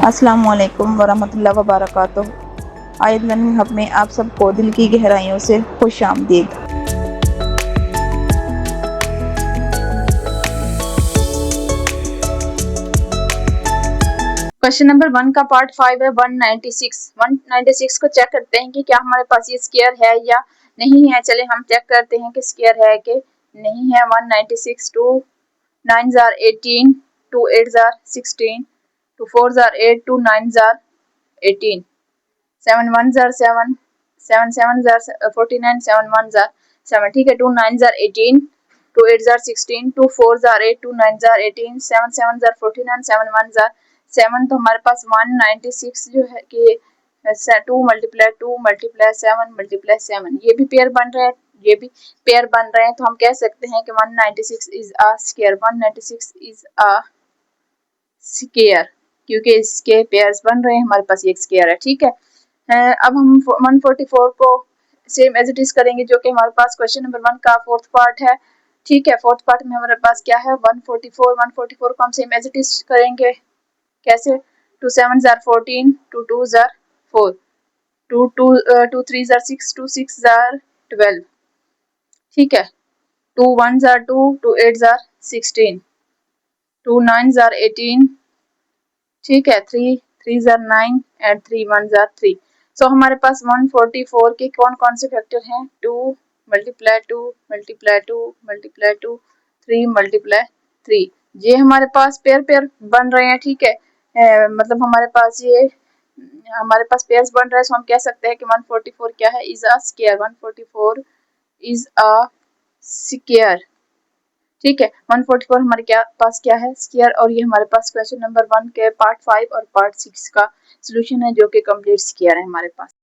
अस्सलामुअलैकुम वरहमतुल्लाहि वबरकातुहू। आयत लर्निंग हब में आप सबको दिल की गहराइयों से खुश आमदीद। क्वेश्चन नंबर 1 का पार्ट 5 है 196 को चेक करते हैं कि क्या हमारे पास ये स्क्वायर है या नहीं है। चले हम चेक करते हैं कि स्क्वायर है कि नहीं है। 196 2 9 are 18 2 8 are 16 2 4 are 8 2 9 are 18 7 1 are 7 7 7 are 49 7 1 are 7। ठीक है, 2 9 are 18 2 8 are 16 2 4 are 8 2 9 are 18 7 7 are 49 7 1 are 7। तो हमारे पास 196 जो है कि 2 मल्टीप्लाई 2 मल्टीप्लाई 7 मल्टीप्लाई 7 ये भी पेयर बन रहा है, ये भी पेयर बन रहे हैं। तो हम कह सकते हैं कि 196 is a square. 196 is a square क्योंकि इसके पेयर्स बन रहे हैं, हमारे पास ये स्क्वायर है। ठीक है, अब हम 144 को सेम एज इट इज करेंगे जो कि हमारे पास क्वेश्चन नंबर 1 का फोर्थ पार्ट है। ठीक है, फोर्थ पार्ट में हमारे पास क्या है 144 को हम सेम एज इट इज करेंगे। कैसे? 2 7 are 14 2 2 are 4 2 3 are 6 2 6 are 12। ठीक है, 2 1 are 2 2 8 are 16 2 9 are 18। ठीक है, 3 3 are 9 and 3 1 are 3। सो हमारे पास 144 के कौन कौन से फैक्टर हैं? 2 मल्टीप्लाई 2 मल्टीप्लाई 2 मल्टीप्लाई 2 3 मल्टीप्लाई 3। ये हमारे पास पेयर पेयर बन रहे हैं। ठीक है, मतलब हमारे पास पेयर्स बन रहे हैं। सो हम कह सकते हैं कि 144 क्या है? Is a square. 144 is a square. ठीक है, 144 हमारे पास क्या है? स्क्वायर। और ये हमारे पास क्वेश्चन नंबर 1 के पार्ट 5 और पार्ट 6 का सोल्यूशन है जो कि कंप्लीट स्क्वायर है हमारे पास।